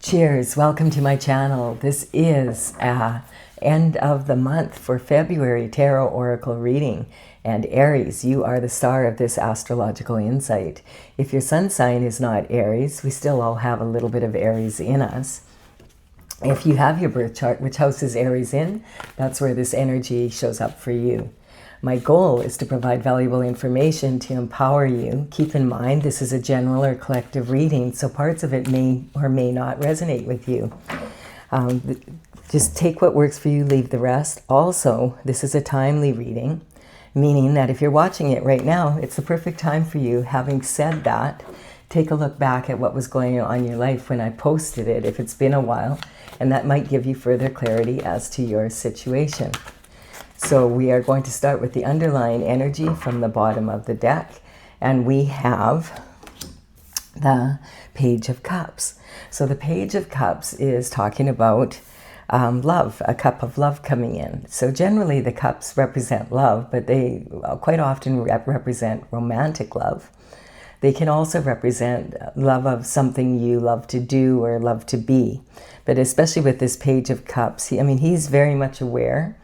Cheers, welcome to my channel. This is end of the month for February Tarot Oracle reading. And Aries, you are the star of this astrological insight. If your sun sign is not Aries, we still all have a little bit of Aries in us. If you have your birth chart, which house is Aries in, that's where this energy shows up for you. My goal is to provide valuable information to empower you. Keep in mind, this is a general or collective reading, so parts of it may or may not resonate with you. Just take what works for you, leave the rest. Also, this is a timely reading, meaning that if you're watching it right now, it's the perfect time for you. Having said that, take a look back at what was going on in your life when I posted it, if it's been a while, and that might give you further clarity as to your situation. So we are going to start with the underlying energy from the bottom of the deck, and we have the Page of Cups. So the Page of Cups is talking about love, a cup of love coming in. So generally the cups represent love, but they quite often represent romantic love. They can also represent love of something you love to do or love to be. But especially with this Page of Cups, he's very much aware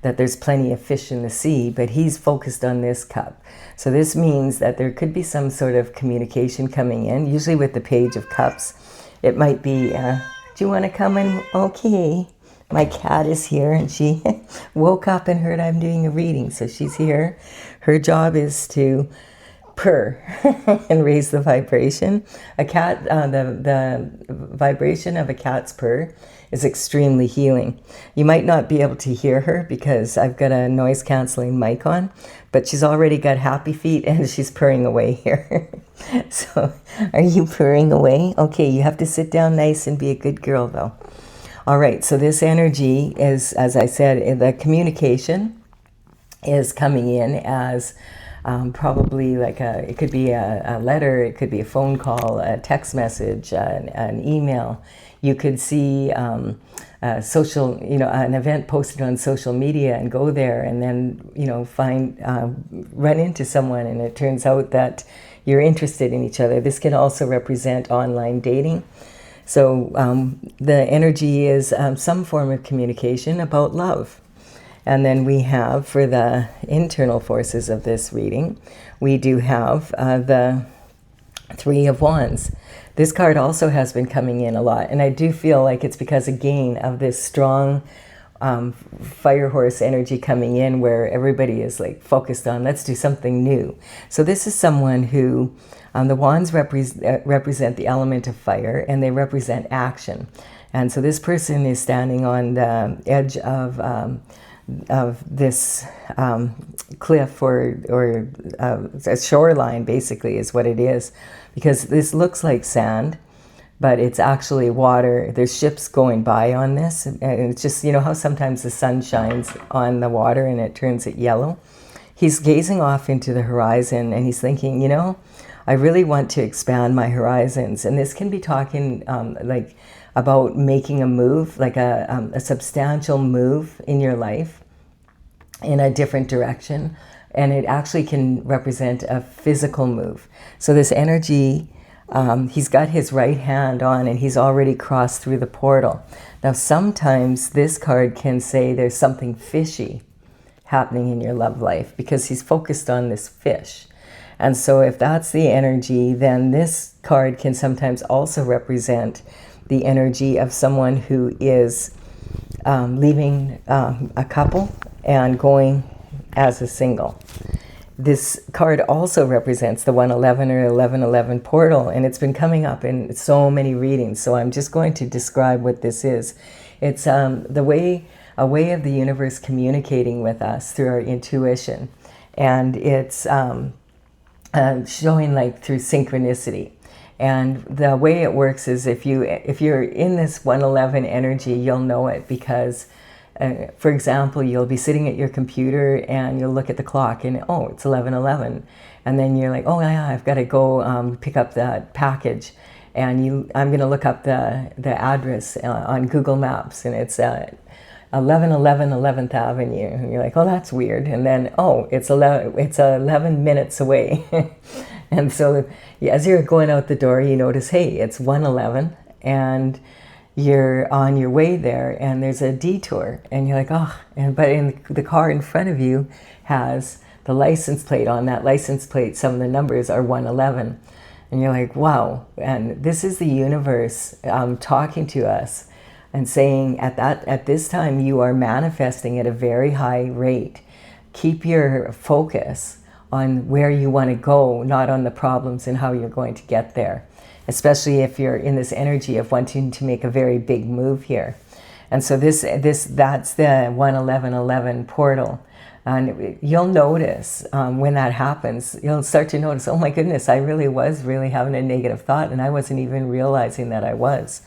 that there's plenty of fish in the sea, but he's focused on this cup. So this means that there could be some sort of communication coming in. Usually with the Page of Cups, it might be, do you want to come in? Okay. My cat is here and she woke up and heard I'm doing a reading. So she's here. Her job is to purr and raise the vibration. A cat, the vibration of a cat's purr is extremely healing. You might not be able to hear her because I've got a noise canceling mic on, but she's already got happy feet and she's purring away here. So are you purring away? Okay, you have to sit down nice and be a good girl though. All right, so this energy is, as I said, the communication is coming in as probably like it could be a letter, it could be a phone call, a text message, an email. You could see an event posted on social media and go there and then, run into someone and it turns out that you're interested in each other. This can also represent online dating. So the energy is some form of communication about love. And then we have, for the internal forces of this reading, we do have the Three of Wands. This card also has been coming in a lot, and I do feel like it's because, again, of this strong fire horse energy coming in where everybody is like focused on, let's do something new. So this is someone who, the Wands represent the element of fire, and they represent action. And so this person is standing on the edge of this cliff or a shoreline, basically, is what it is, because this looks like sand, but it's actually water. There's ships going by on this, and it's just, how sometimes the sun shines on the water and it turns it yellow. He's gazing off into the horizon and he's thinking, I really want to expand my horizons. And this can be talking about making a move, like a substantial move in your life in a different direction. And it actually can represent a physical move. So this energy, he's got his right hand on and he's already crossed through the portal. Now, sometimes this card can say there's something fishy happening in your love life because he's focused on this fish. And so if that's the energy, then this card can sometimes also represent the energy of someone who is leaving a couple and going as a single. This card also represents the 111 or 1111 portal, and it's been coming up in so many readings. So I'm just going to describe what this is. It's a way of the universe communicating with us through our intuition, and it's showing like through synchronicity. And the way it works is if you're in this 111 energy, you'll know it because, for example, you'll be sitting at your computer and you'll look at the clock and, oh, it's 11:11. And then you're like, oh, yeah, I've got to go pick up that package. And I'm going to look up the address on Google Maps, and it's 1111 11th Avenue. And you're like, oh, that's weird. And then, oh, it's 11 minutes away. And so as you're going out the door, you notice, hey, it's 111. And you're on your way there and there's a detour and you're like, oh, but in the car in front of you has the license plate. On that license plate, some of the numbers are 111. And you're like, wow. And this is the universe talking to us and saying at this time you are manifesting at a very high rate. Keep your focus on where you want to go, not on the problems and how you're going to get there, especially if you're in this energy of wanting to make a very big move here. And so that's the 11111 portal. And you'll notice when that happens, you'll start to notice, oh my goodness, I really was having a negative thought and I wasn't even realizing that I was.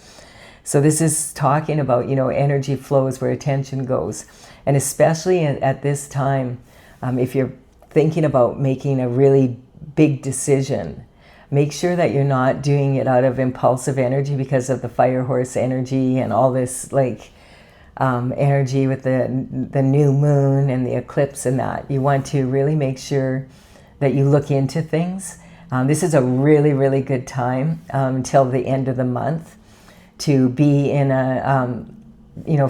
So this is talking about, energy flows where attention goes. And especially at this time, if you're thinking about making a really big decision, make sure that you're not doing it out of impulsive energy because of the fire horse energy and all this energy with the new moon and the eclipse and that. You want to really make sure that you look into things. This is a really, really good time until the end of the month to be in a,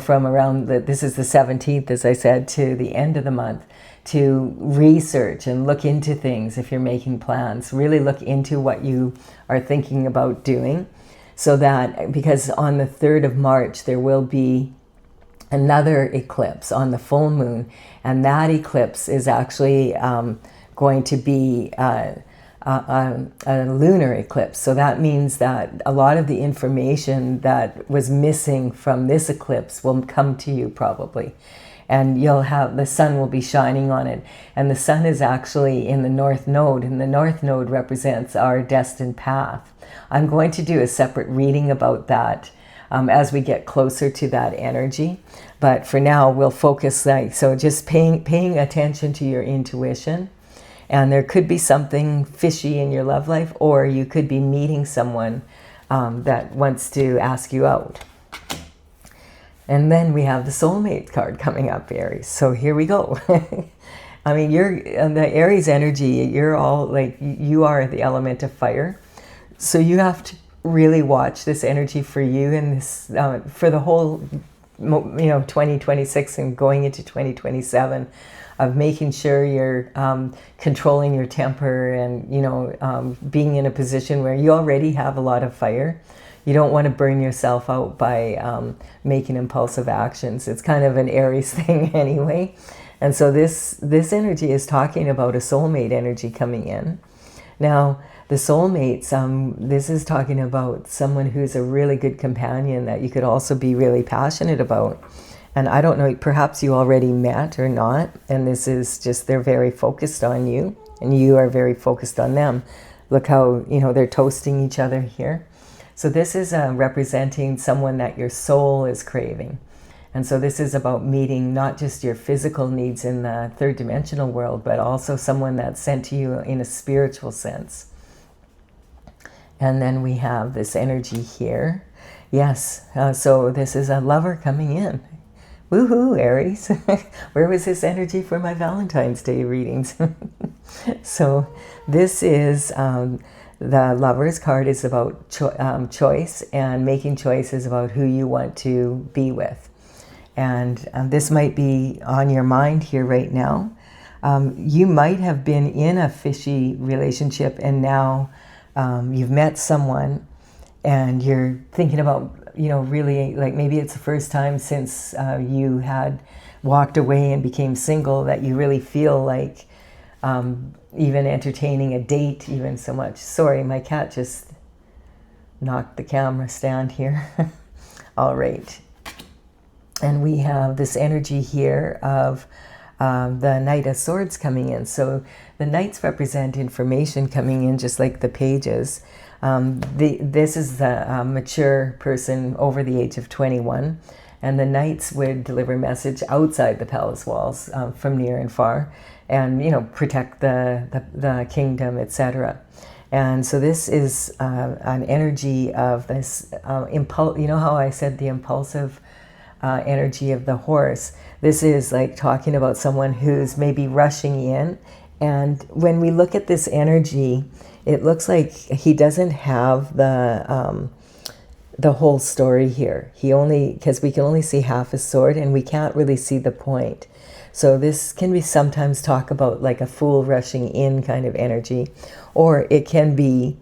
from around, this is the 17th, as I said, to the end of the month, to research and look into things if you're making plans. Really look into what you are thinking about doing, so that, because on the 3rd of March, there will be another eclipse on the full moon, and that eclipse is actually going to be a lunar eclipse. So that means that a lot of the information that was missing from this eclipse will come to you probably. And you'll have, the sun will be shining on it. And the sun is actually in the North Node, and the North Node represents our destined path. I'm going to do a separate reading about that as we get closer to that energy. But for now, we'll focus, so just paying attention to your intuition. And there could be something fishy in your love life, or you could be meeting someone that wants to ask you out. And then we have the soulmate card coming up, Aries. So here we go. I mean, you're the Aries energy, you're all you are the element of fire. So you have to really watch this energy for you and this for the whole 2026 and going into 2027, of making sure you're controlling your temper and being in a position where you already have a lot of fire. You don't want to burn yourself out by making impulsive actions. It's kind of an Aries thing anyway. And so this energy is talking about a soulmate energy coming in. Now, the soulmates, this is talking about someone who's a really good companion that you could also be really passionate about. And I don't know, perhaps you already met or not, and this is just, they're very focused on you, and you are very focused on them. Look how, they're toasting each other here. So this is representing someone that your soul is craving. And so this is about meeting not just your physical needs in the third dimensional world, but also someone that's sent to you in a spiritual sense. And then we have this energy here. Yes, so this is a lover coming in. Woohoo, Aries. Where was this energy for my Valentine's Day readings? So this is, the Lover's card is about choice and making choices about who you want to be with. And this might be on your mind here right now. You might have been in a fishy relationship and now you've met someone and you're thinking about, really, maybe it's the first time since you had walked away and became single that you really feel like even entertaining a date even so much. Sorry, my cat just knocked the camera stand here. All right. And we have this energy here of the Knight of Swords coming in. So the Knights represent information coming in, just like the pages. This is the mature person over the age of 21. And the Knights would deliver message outside the palace walls from near and far, and protect the kingdom, etc. And so this is an energy of this impulse. You know how I said the impulsive energy of the horse? This is like talking about someone who's maybe rushing in. And when we look at this energy, it looks like he doesn't have the the whole story here. Because we can only see half a sword and we can't really see the point. So this can be sometimes talk about like a fool rushing in kind of energy, or it can be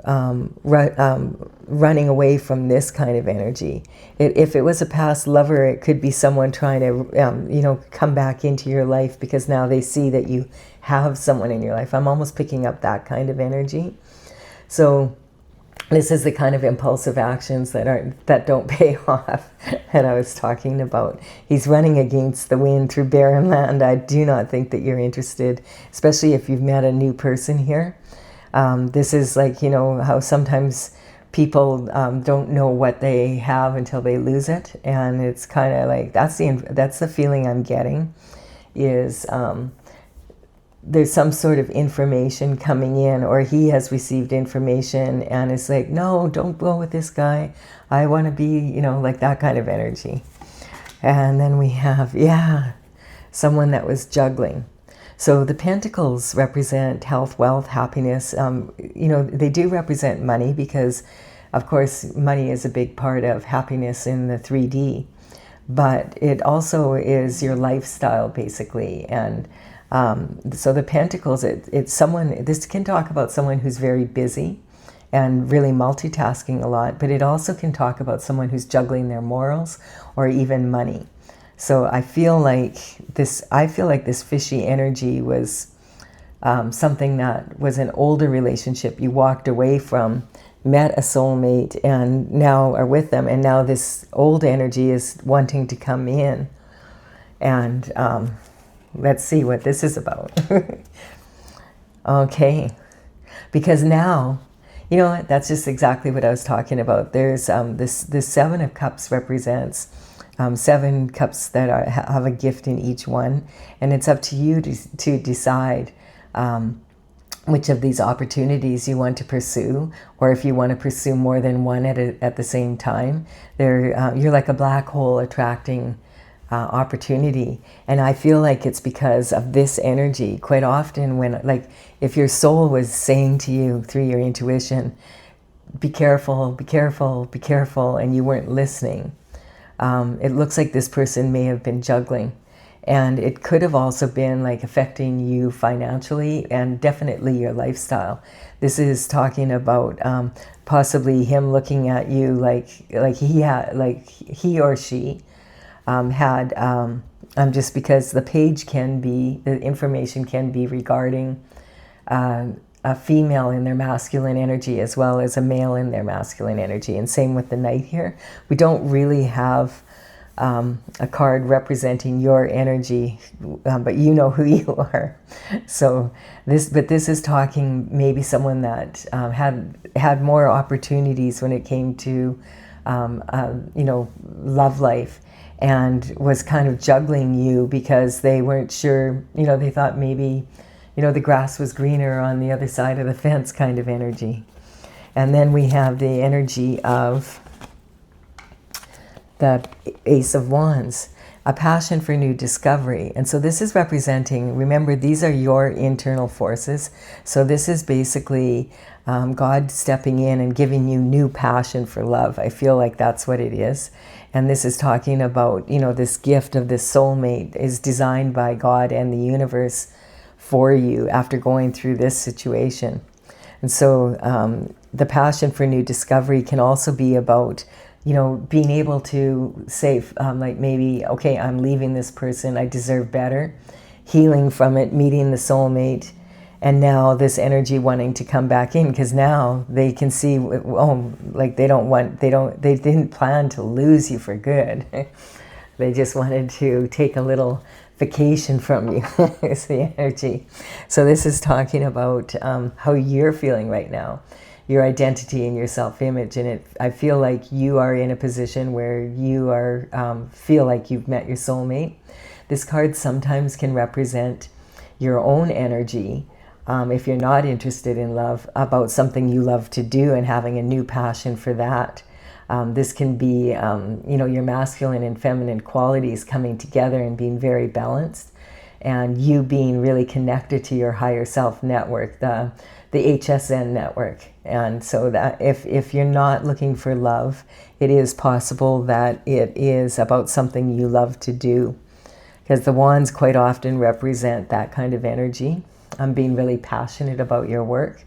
running away from this kind of energy. If it was a past lover, it could be someone trying to, come back into your life because now they see that you have someone in your life. I'm almost picking up that kind of energy. So this is the kind of impulsive actions that don't pay off that I was talking about. He's running against the wind through barren land. I do not think that you're interested, especially if you've met a new person here. This is like, how sometimes people don't know what they have until they lose it. And it's kind of like, that's the feeling I'm getting is there's some sort of information coming in, or he has received information and it's like, no, don't go with this guy. I want to be, like that kind of energy. And then we have, someone that was juggling. So the pentacles represent health, wealth, happiness. They do represent money because, of course, money is a big part of happiness in the 3D. But it also is your lifestyle, basically. And so the pentacles, it's someone, this can talk about someone who's very busy and really multitasking a lot, but it also can talk about someone who's juggling their morals or even money. So I feel like this fishy energy was something that was an older relationship you walked away from, met a soulmate, and now are with them. And now this old energy is wanting to come in. And let's see what this is about. Okay. Because now, you know what? That's just exactly what I was talking about. There's this Seven of Cups represents 7 cups that have a gift in each one. And it's up to you to decide which of these opportunities you want to pursue, or if you want to pursue more than one at the same time. You're like a black hole attracting opportunity. And I feel like it's because of this energy. Quite often when, like, if your soul was saying to you through your intuition, be careful, be careful, be careful, and you weren't listening, it looks like this person may have been juggling. And it could have also been like affecting you financially and definitely your lifestyle. This is talking about possibly him looking at you like he or she had, just because the information can be regarding a female in their masculine energy as well as a male in their masculine energy. And same with the Knight here. We don't really have a card representing your energy, but you know who you are. So this is talking maybe someone that had more opportunities when it came to love life, and was kind of juggling you because they weren't sure, they thought maybe, the grass was greener on the other side of the fence kind of energy. And then we have the energy of the Ace of Wands, a passion for new discovery. And so this is representing, remember, these are your internal forces. So this is basically God stepping in and giving you new passion for love. I feel like that's what it is. And this is talking about, this gift of this soulmate is designed by God and the universe for you after going through this situation. And so the passion for new discovery can also be about, being able to say, like maybe, okay, I'm leaving this person, I deserve better, healing from it, meeting the soulmate, and now this energy wanting to come back in because now they can see, like they didn't plan to lose you for good. They just wanted to take a little vacation from you, is the energy. So this is talking about how you're feeling right now, your identity and your self-image. And I feel like you are in a position where you feel like you've met your soulmate. This card sometimes can represent your own energy, if you're not interested in love, about something you love to do and having a new passion for that. This can be, your masculine and feminine qualities coming together and being very balanced. and you being really connected to your higher self network, the HSN network. And so that if you're not looking for love, it is possible that it is about something you love to do, because the wands quite often represent that kind of energy. I'm being really passionate about your work.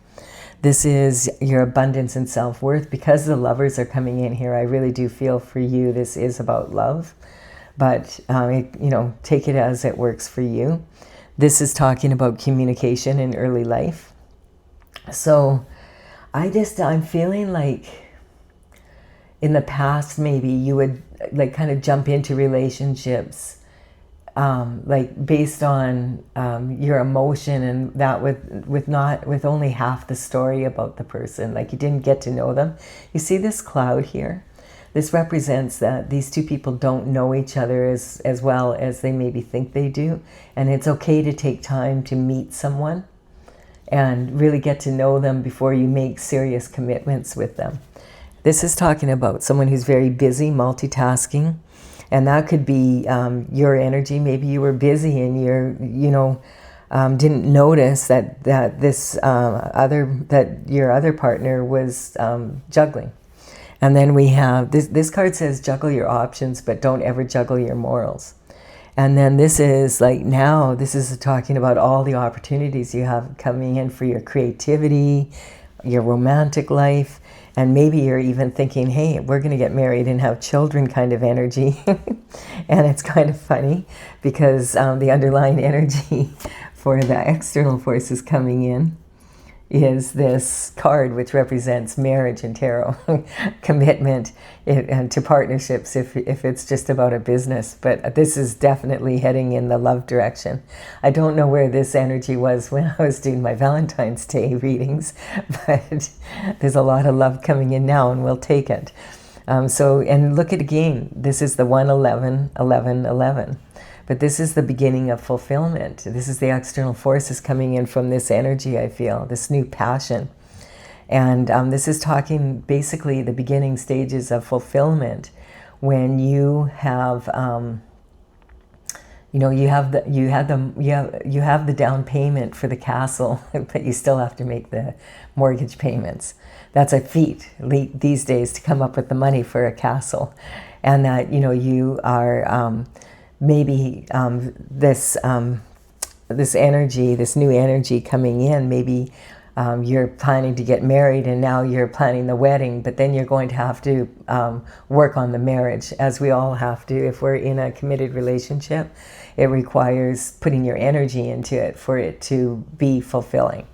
This is your abundance and self-worth. Because the lovers are coming in here, I really do feel for you this is about love. But, take it as it works for you. This is talking about communication in early life. So I'm feeling like in the past, maybe you would like kind of jump into relationships like based on your emotion, and that with only half the story about the person. Like you didn't get to know them. You see this cloud here? This represents that these two people don't know each other as well as they maybe think they do. And it's okay to take time to meet someone and really get to know them before you make serious commitments with them. This is talking about someone who's very busy, multitasking. And that could be your energy. Maybe you were busy and didn't notice that your other partner was juggling. And then we have this card says juggle your options, but don't ever juggle your morals. And then this is talking about all the opportunities you have coming in for your creativity, your romantic life. And maybe you're even thinking, hey, we're going to get married and have children kind of energy. And it's kind of funny because the underlying energy for the external forces coming in is this card, which represents marriage and tarot, commitment and to partnerships if it's just about a business. But this is definitely heading in the love direction. I don't know where this energy was when I was doing my Valentine's Day readings, but there's a lot of love coming in now, and we'll take it. And look at again, this is the 111, 11, 11. But this is the beginning of fulfillment. This is the external forces coming in from this energy, I feel, this new passion. And this is talking basically the beginning stages of fulfillment when you have, you have the down payment for the castle, but you still have to make the mortgage payments. That's a feat these days to come up with the money for a castle. And that, you are... maybe this energy, this new energy coming in, maybe you're planning to get married and now you're planning the wedding, but then you're going to have to work on the marriage, as we all have to. If we're in a committed relationship, it requires putting your energy into it for it to be fulfilling.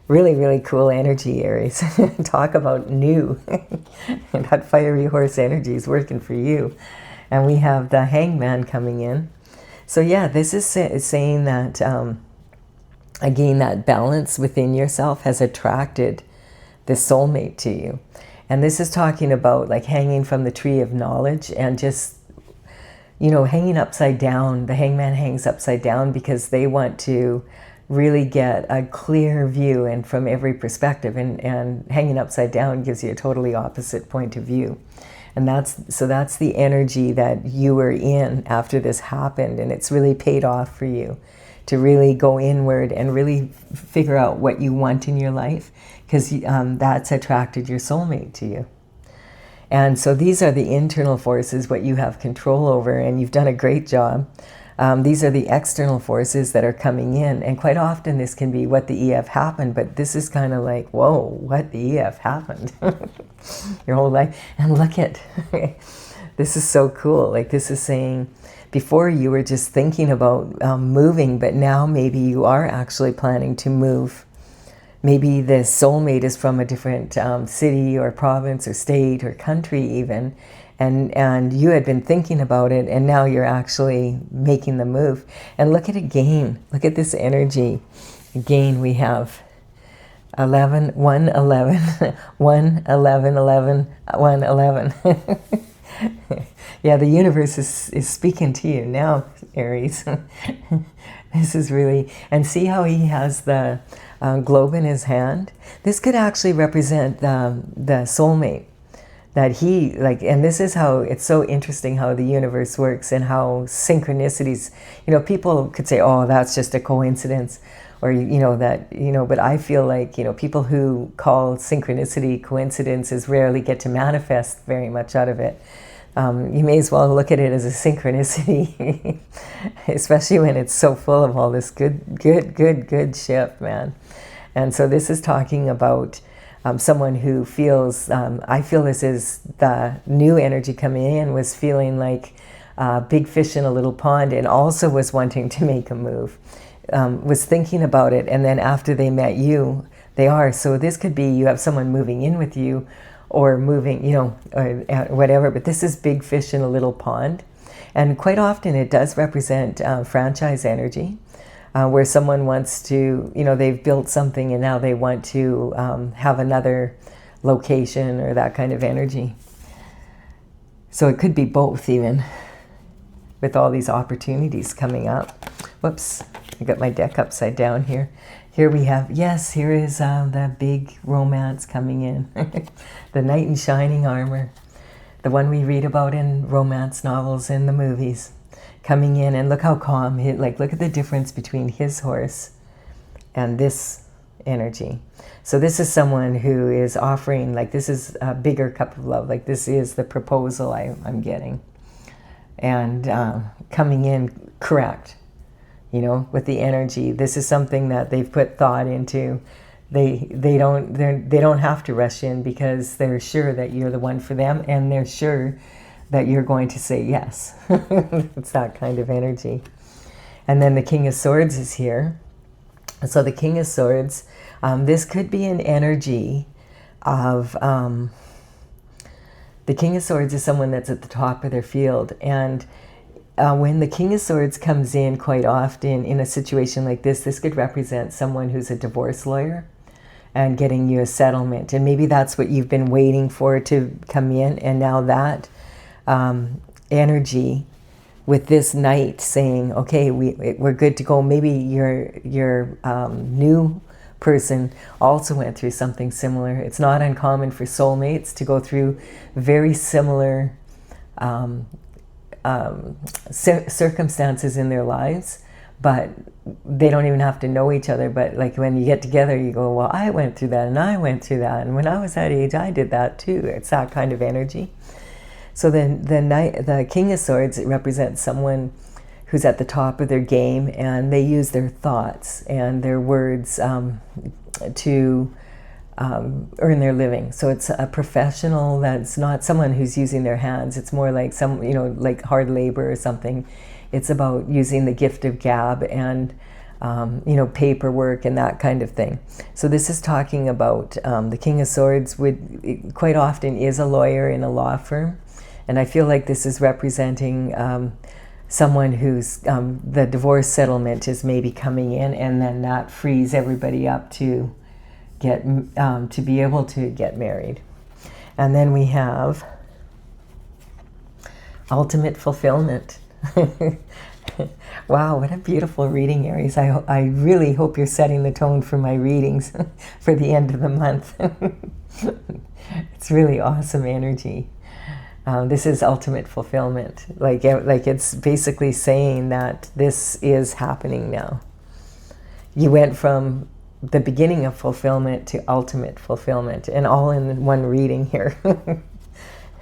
Really, really cool energy, Aries. Talk about new. That fiery horse energy is working for you. And we have the Hangman coming in. So yeah, this is saying that, again, that balance within yourself has attracted the soulmate to you. And this is talking about like hanging from the tree of knowledge and just, hanging upside down. The Hangman hangs upside down because they want to really get a clear view and from every perspective. And hanging upside down gives you a totally opposite point of view. And that's the energy that you were in after this happened, and it's really paid off for you to really go inward and really figure out what you want in your life, because that's attracted your soulmate to you. And so these are the internal forces, what you have control over, and you've done a great job. These are the external forces that are coming in, and quite often this can be what the EF happened, but this is kind of like, whoa, what the EF happened? Your whole life. And look at, this is so cool. Like this is saying, before you were just thinking about moving, but now maybe you are actually planning to move. Maybe the soulmate is from a different city or province or state or country even, and you had been thinking about it, and now you're actually making the move. And look at it again. Look at this energy. Again, we have 11, 1, 11, 1, 11, 11, 1, 11. Yeah, the universe is speaking to you now, Aries. This is really, and see how he has the globe in his hand? This could actually represent the soulmate that he, like, and this is how it's so interesting how the universe works and how synchronicities, people could say, oh, that's just a coincidence, or, but I feel like, people who call synchronicity coincidences rarely get to manifest very much out of it. You may as well look at it as a synchronicity, especially when it's so full of all this good shit, man. And so this is talking about someone who feels, I feel this is the new energy coming in, was feeling like big fish in a little pond, and also was wanting to make a move, was thinking about it, and then after they met you, they are. So this could be you have someone moving in with you, or moving, or whatever, but this is big fish in a little pond. And quite often it does represent franchise energy. Where someone wants to, they've built something and now they want to have another location, or that kind of energy. So it could be both, even with all these opportunities coming up. Whoops, I got my deck upside down here. Here we have, yes, here is the big romance coming in. The knight in shining armor, the one we read about in romance novels and the movies, coming in. And look how calm, look at the difference between his horse and this energy. So this is someone who is offering, this is a bigger cup of love, this is the proposal I'm getting. And coming in correct, with the energy. This is something that they've put thought into. They don't have to rush in, because they're sure that you're the one for them, and they're sure that you're going to say yes. It's that kind of energy. And then the King of Swords is here. So the King of Swords, this could be an energy of, the King of Swords is someone that's at the top of their field. And when the King of Swords comes in, quite often in a situation like this could represent someone who's a divorce lawyer and getting you a settlement. And maybe that's what you've been waiting for to come in. And now that energy with this knight saying, okay, we're good to go. Maybe your new person also went through something similar. It's not uncommon for soulmates to go through very similar circumstances in their lives, but they don't even have to know each other. But when you get together, you go, well, I went through that, and I went through that, and when I was that age, I did that too. It's that kind of energy. So then the King of Swords, it represents someone who's at the top of their game, and they use their thoughts and their words to earn their living. So it's a professional that's not someone who's using their hands. It's more like like hard labor or something. It's about using the gift of gab and paperwork and that kind of thing. So this is talking about the King of Swords quite often is a lawyer in a law firm. And I feel like this is representing someone who's, the divorce settlement is maybe coming in, and then that frees everybody up to be able to get married. And then we have ultimate fulfillment. Wow, what a beautiful reading, Aries. I really hope you're setting the tone for my readings for the end of the month. It's really awesome energy. This is ultimate fulfillment. Like it's basically saying that this is happening now. You went from the beginning of fulfillment to ultimate fulfillment, and all in one reading here.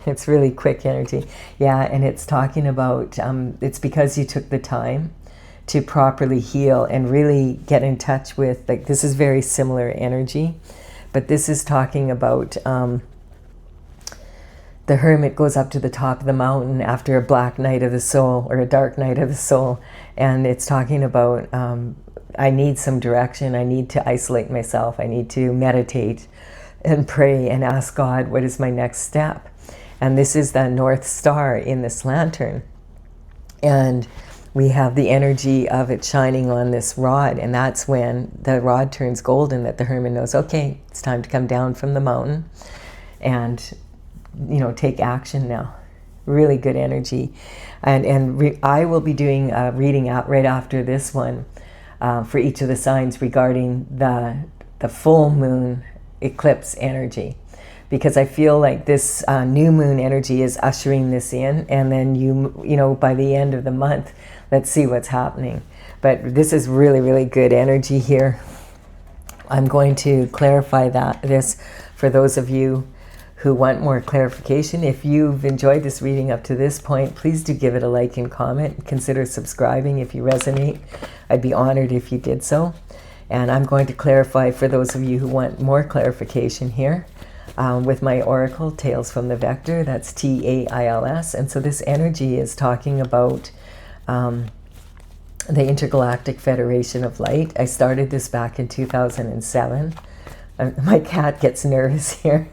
It's really quick energy. Yeah, and it's talking about, it's because you took the time to properly heal and really get in touch with, this is very similar energy, but this is talking about the hermit goes up to the top of the mountain after a black night of the soul, or a dark night of the soul, and it's talking about, I need some direction, I need to isolate myself, I need to meditate and pray and ask God, what is my next step? And this is the North Star in this lantern. And we have the energy of it shining on this rod, and that's when the rod turns golden, that the hermit knows, okay, it's time to come down from the mountain and take action now. Really good energy. And I will be doing a reading out right after this one for each of the signs regarding the full moon eclipse energy. because I feel like this new moon energy is ushering this in, and then you know, by the end of the month, let's see what's happening. But this is really, really good energy here. I'm going to clarify this for those of you who want more clarification. If you've enjoyed this reading up to this point, please do give it a like and comment. Consider subscribing if you resonate. I'd be honored if you did so. And I'm going to clarify for those of you who want more clarification here with my oracle, Tales from the Vector. That's TAILS. And so this energy is talking about the Intergalactic Federation of Light. I started this back in 2007. My cat gets nervous here.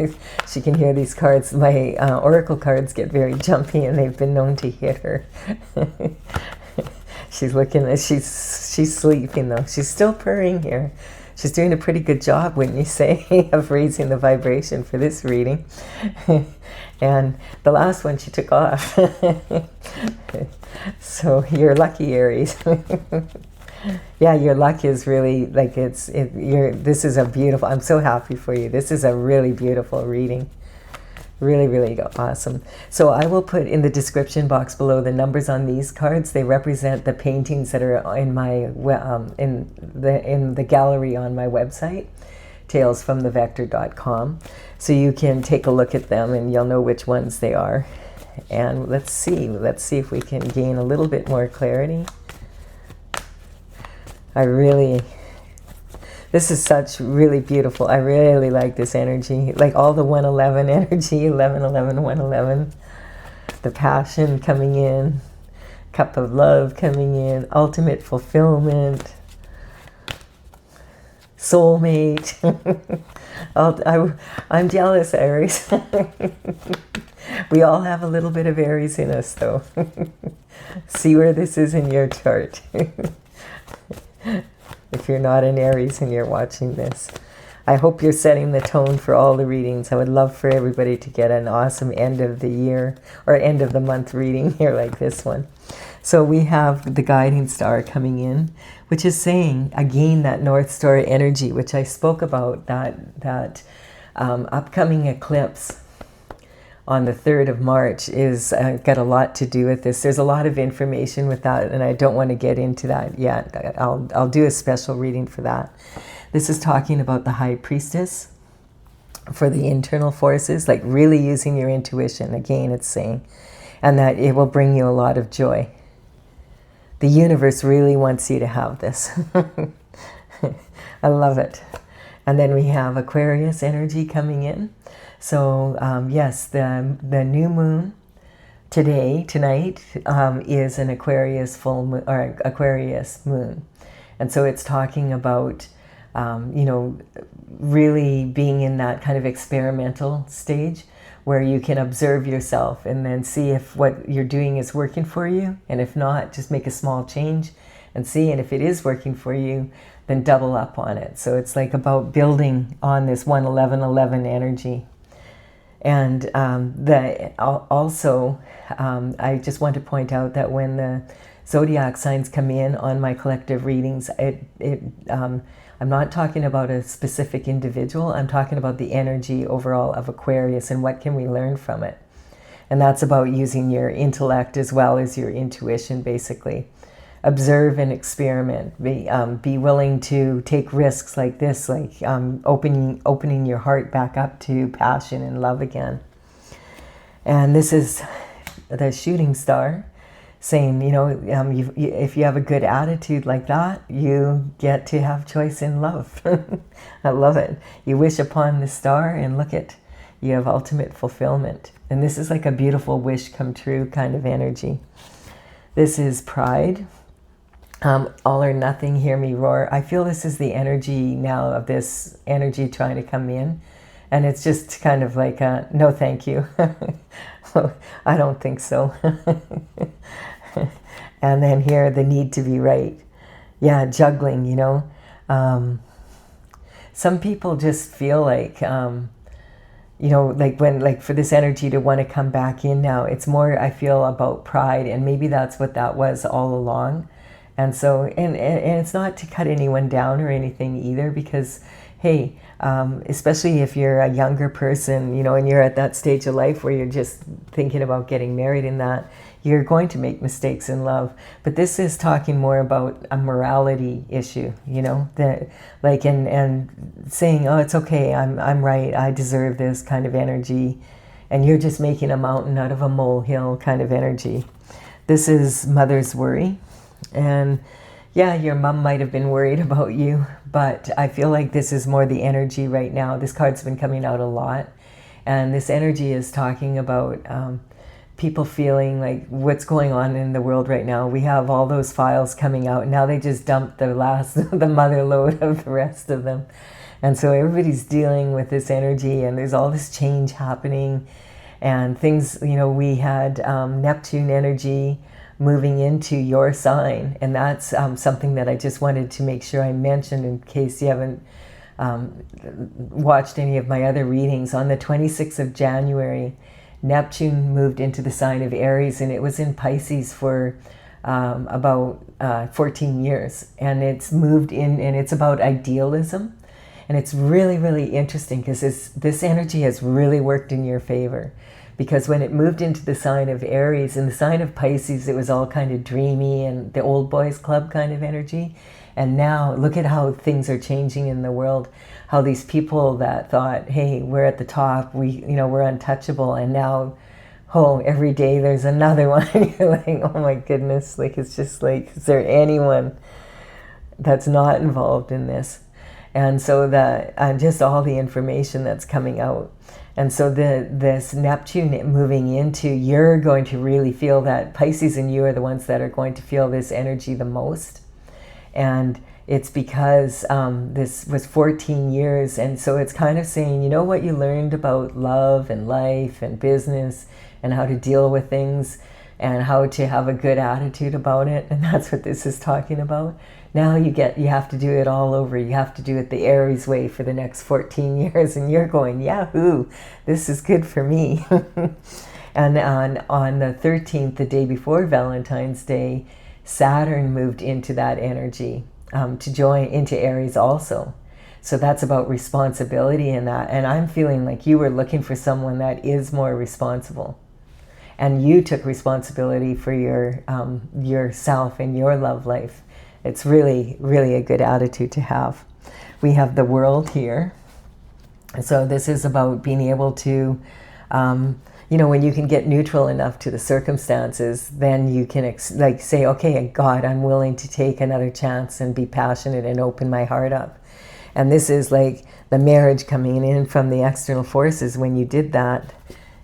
She can hear these cards. My oracle cards get very jumpy, and they've been known to hit her. She's looking. She's sleeping though. She's still purring here. She's doing a pretty good job, wouldn't you say, of raising the vibration for this reading. And the last one she took off. So you're lucky, Aries. Yeah, your luck is really like this is a beautiful, I'm so happy for you. This is a really beautiful reading. Really, really awesome. So I will put in the description box below the numbers on these cards. They represent the paintings that are in my in the gallery on my website, talesfromthevector.com. So you can take a look at them and you'll know which ones they are. And let's see if we can gain a little bit more clarity. This is such really beautiful. I really like this energy. Like all the 111 energy, 1111, 111. The passion coming in. Cup of love coming in. Ultimate fulfillment. Soulmate. I'm jealous, Aries. We all have a little bit of Aries in us, though. See where this is in your chart. If you're not an Aries and you're watching this, I hope you're setting the tone for all the readings. I would love for everybody to get an awesome end of the year or end of the month reading here like this one. So we have the guiding star coming in, which is saying, again, that North Star energy, which I spoke about, that upcoming eclipse on the 3rd of March is got a lot to do with this. There's a lot of information with that, and I don't want to get into that yet. I'll do a special reading for that. This is talking about the High Priestess for the internal forces, like really using your intuition. Again, it's saying, and that it will bring you a lot of joy. The universe really wants you to have this. I love it. And then we have Aquarius energy coming in. So yes, the new moon tonight is an Aquarius full moon, or Aquarius moon, and so it's talking about you know, really being in that kind of experimental stage where you can observe yourself and then see if what you're doing is working for you, and if not, just make a small change and see, and if it is working for you, then double up on it. So it's like about building on this 11111 energy. And also, I just want to point out that when the zodiac signs come in on my collective readings, I'm not talking about a specific individual. I'm talking about the energy overall of Aquarius and what can we learn from it. And that's about using your intellect as well as your intuition, basically. Observe and experiment. Be willing to take risks like this, like opening your heart back up to passion and love again. And this is the shooting star saying, you know, if you have a good attitude like that, you get to have choice in love. I love it. You wish upon the star and look it. You have ultimate fulfillment. And this is like a beautiful wish come true kind of energy. This is pride. All or nothing, hear me roar. I feel this is the energy now of this energy trying to come in. And it's just kind of like, no, thank you. I don't think so. And then here, the need to be right. Yeah, juggling, you know. Some people just feel like, you know, like for this energy to want to come back in now, it's more, I feel, about pride. And maybe that's what that was all along. And so, and it's not to cut anyone down or anything either, because hey, especially if you're a younger person, you know, and you're at that stage of life where you're just thinking about getting married and that, you're going to make mistakes in love. But this is talking more about a morality issue, you know, that like, and saying, oh, it's okay, I'm right, I deserve this kind of energy. And you're just making a mountain out of a molehill kind of energy. This is mother's worry. And yeah, your mom might have been worried about you, but I feel like this is more the energy right now. This card's been coming out a lot. And this energy is talking about people feeling like what's going on in the world right now. We have all those files coming out. Now they just dumped the mother load of the rest of them. And so everybody's dealing with this energy, and there's all this change happening. And things, you know, we had Neptune energy moving into your sign. And that's something that I just wanted to make sure I mentioned in case you haven't watched any of my other readings. On the 26th of January, Neptune moved into the sign of Aries, and it was in Pisces for about 14 years. And it's moved in, and it's about idealism. And it's really, really interesting because this energy has really worked in your favor. Because when it moved into the sign of Aries, in the sign of Pisces, it was all kind of dreamy and the old boys club kind of energy. And now look at how things are changing in the world. How these people that thought, hey, we're at the top, we're untouchable, and now, oh, every day there's another one. You're like, oh my goodness, like it's just like, is there anyone that's not involved in this? And so just all the information that's coming out. And so this Neptune moving into, you're going to really feel that. Pisces and you are the ones that are going to feel this energy the most. And it's because this was 14 years. And so it's kind of saying, you know what you learned about love and life and business and how to deal with things and how to have a good attitude about it. And that's what this is talking about. Now you have to do it all over. You have to do it the Aries way for the next 14 years. And you're going, yahoo, this is good for me. And on the 13th, the day before Valentine's Day, Saturn moved into that energy to join into Aries also. So that's about responsibility in that. And I'm feeling like you were looking for someone that is more responsible. And you took responsibility for yourself and your love life. It's really, really a good attitude to have. We have the World here. So this is about being able to, when you can get neutral enough to the circumstances, then you can say, okay, God, I'm willing to take another chance and be passionate and open my heart up. And this is like the marriage coming in from the external forces when you did that.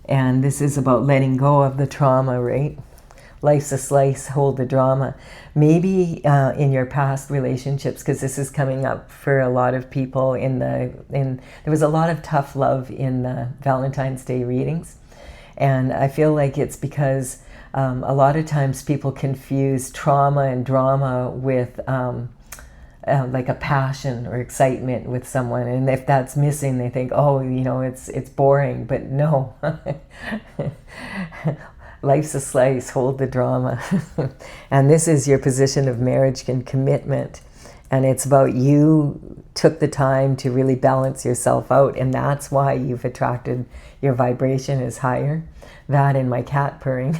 And this is about letting go of the trauma, right? Life's a slice, hold the drama. Maybe in your past relationships, because this is coming up for a lot of people there was a lot of tough love in the Valentine's Day readings. And I feel like it's because a lot of times people confuse trauma and drama with like a passion or excitement with someone. And if that's missing, they think, oh, it's boring. But no. Life's a slice, hold the drama. And this is your position of marriage and commitment. And it's about you took the time to really balance yourself out. And that's why you've attracted, your vibration is higher. That and my cat purring.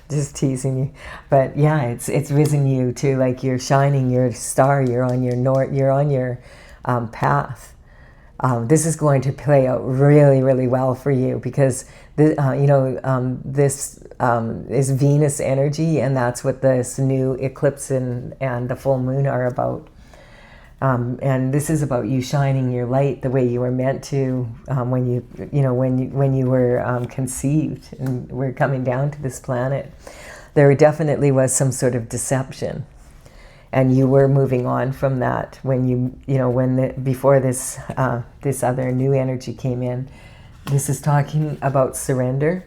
Just teasing you. But yeah, it's risen you to, like, you're shining, you're a star, you're on your path. This is going to play out really, really well for you because this is Venus energy, and that's what this new eclipse and the full moon are about. And this is about you shining your light the way you were meant to when you were conceived and were coming down to this planet. There definitely was some sort of deception. And you were moving on from that before this other new energy came in. This is talking about surrender.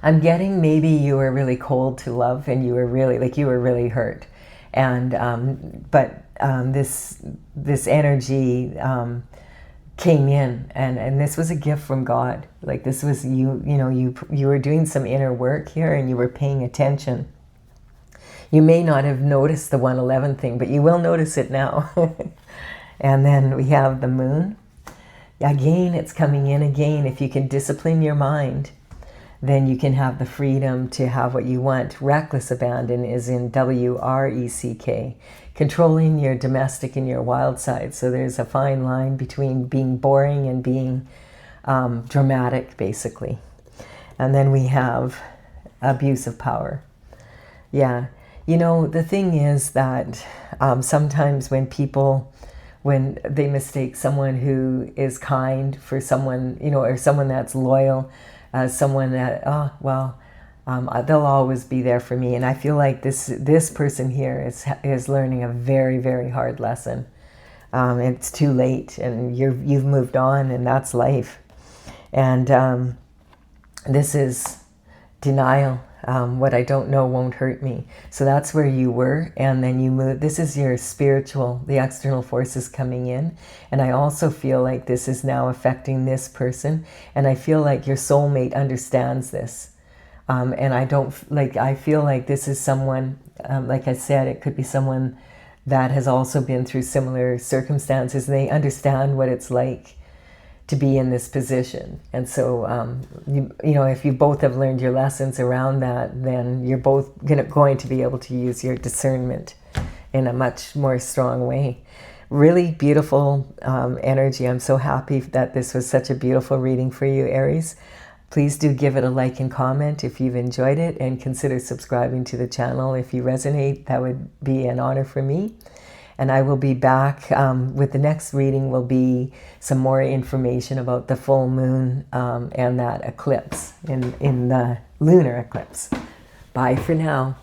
I'm getting maybe you were really cold to love, and you were really hurt, and this energy came in, and this was a gift from God. Like, this was you were doing some inner work here, and you were paying attention. You may not have noticed the 111 thing, but you will notice it now. And then we have the moon. Again, it's coming in again. If you can discipline your mind, then you can have the freedom to have what you want. Reckless abandon is in WRECK, controlling your domestic and your wild side. So there's a fine line between being boring and being dramatic, basically. And then we have abuse of power. Yeah, you know, the thing is that sometimes when they mistake someone who is kind for someone, you know, or someone that's loyal, someone that, oh, well, they'll always be there for me. And I feel like this person here is learning a very, very hard lesson. It's too late, and you've moved on, and that's life. And this is denial. What I don't know won't hurt me. So that's where you were, and then you move. This is your spiritual, the external forces coming in. And I also feel like this is now affecting this person. And I feel like your soulmate understands this. And I feel like this is someone, like I said, it could be someone that has also been through similar circumstances. They understand what it's like to be in this position. And so, you know, if you both have learned your lessons around that, then you're both going to be able to use your discernment in a much more strong way. Really beautiful energy. I'm so happy that this was such a beautiful reading for you, Aries. Please do give it a like and comment if you've enjoyed it, and consider subscribing to the channel if you resonate. That would be an honor for me. And I will be back with the next reading will be some more information about the full moon and that eclipse in the lunar eclipse. Bye for now.